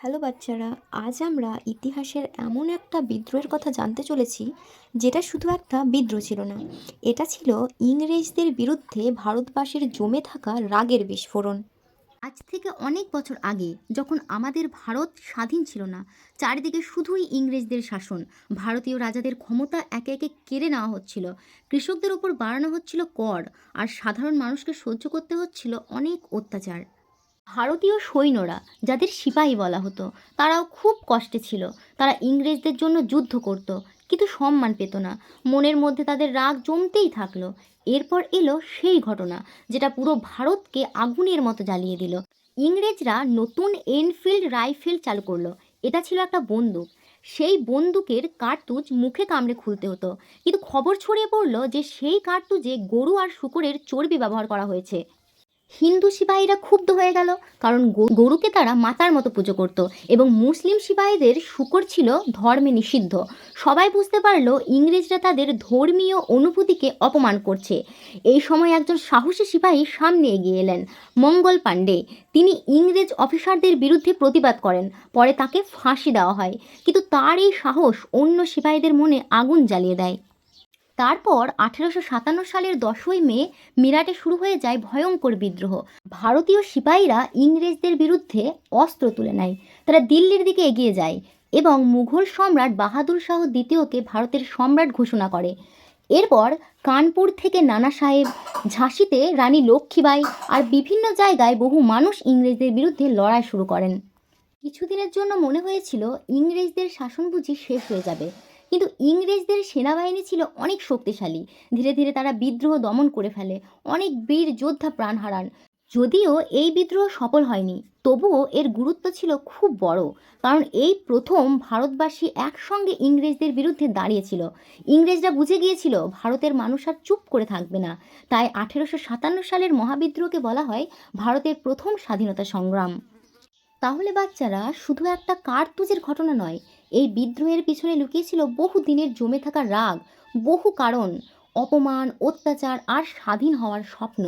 Hello বাচ্চারা, আজ আমরা ইতিহাসের এমন একটা বিদ্রোহের কথা জানতে চলেছি যেটা শুধু একটা বিদ্রোহ ছিল না, এটা ছিল ইংরেজদের বিরুদ্ধে ভারতবাসীর জমে থাকা রাগের বিস্ফোরণ। আজ থেকে অনেক বছর আগে যখন আমাদের ভারত স্বাধীন ছিল না, চারিদিকে শুধুই ইংরেজদের শাসন, ভারতীয় রাজাদের ক্ষমতা একে একে কেড়ে নেওয়া হচ্ছিল, কৃষকদের উপর বাড়ানো হচ্ছিল কর, আর সাধারণ মানুষকে সহ্য করতে হচ্ছিল অনেক অত্যাচার। ভারতীয় সৈন্যরা, যাদের সিপাহী বলা হতো, তারাও খুব কষ্টে ছিল। তারা ইংরেজদের জন্য যুদ্ধ করত, কিন্তু সম্মান পেত না। মনের মধ্যে তাদের রাগ জমতেই থাকলো। এরপর এলো সেই ঘটনা যেটা পুরো ভারতকে আগুনের মতো জ্বালিয়ে দিল। ইংরেজরা নতুন এনফিল্ড রাইফেল চালু করলো। এটা ছিল একটা বন্দুক। সেই বন্দুকের কার্তুজ মুখে কামড়ে খুলতে হতো, কিন্তু খবর ছড়িয়ে পড়লো যে সেই কার্তুজে গরু আর শূকরের চর্বি ব্যবহার করা হয়েছে। হিন্দু সিপাহীরা ক্ষুব্ধ হয়ে গেল, কারণ গরুকে তারা মাতার মতো পুজো করত এবং মুসলিম সিপাহীদের শূকর ছিল ধর্মে নিষিদ্ধ। সবাই বুঝতে পারলো ইংরেজরা তাদের ধর্মীয় অনুভূতিকে অপমান করছে। এই সময় একজন সাহসী সিপাহী সামনে এগিয়ে এলেন, মঙ্গল পাণ্ডে। তিনি ইংরেজ অফিসারদের বিরুদ্ধে প্রতিবাদ করেন। পরে তাকে ফাঁসি দেওয়া হয়, কিন্তু তার এই সাহস অন্য সিপাহীদের মনে আগুন জ্বালিয়ে দেয়। তারপর 1857 সালের 10ই মে মিরাটে শুরু হয়ে যায় ভয়ঙ্কর বিদ্রোহ। ভারতীয় সিপাহীরা ইংরেজদের বিরুদ্ধে অস্ত্র তুলে নেয়। তারা দিল্লির দিকে এগিয়ে যায় এবং মুঘল সম্রাট বাহাদুর শাহ দ্বিতীয়কে ভারতের সম্রাট ঘোষণা করে। এরপর কানপুর থেকে নানা সাহেব, ঝাঁসিতে রানী লক্ষ্মীবাই আর বিভিন্ন জায়গায় বহু মানুষ ইংরেজদের বিরুদ্ধে লড়াই শুরু করেন। কিছুদিনের জন্য মনে হয়েছিল ইংরেজদের শাসন বুঝি শেষ হয়ে যাবে, কিন্তু ইংরেজদের সেনাবাহিনী ছিল অনেক শক্তিশালী। ধীরে ধীরে তারা বিদ্রোহ দমন করে ফেলে। অনেক বীর যোদ্ধা প্রাণ হারান। যদিও এই বিদ্রোহ সফল হয়নি, তবুও এর গুরুত্ব ছিল খুব বড়, কারণ এই প্রথম ভারতবাসী একসঙ্গে ইংরেজদের বিরুদ্ধে দাঁড়িয়েছিল। ইংরেজরা বুঝে গিয়েছিল ভারতের মানুষ আর চুপ করে থাকবে না। তাই 1857 সালের মহাবিদ্রোহকে বলা হয় ভারতের প্রথম স্বাধীনতা সংগ্রাম। তাহলে বাচ্চারা, শুধু একটা কার্তুজের ঘটনা নয়, এই বিদ্রোহের পিছনে লুকিয়েছিল বহু দিনের জমে থাকা রাগ, বহু কারণ, অপমান, অত্যাচার আর স্বাধীন হওয়ার স্বপ্ন।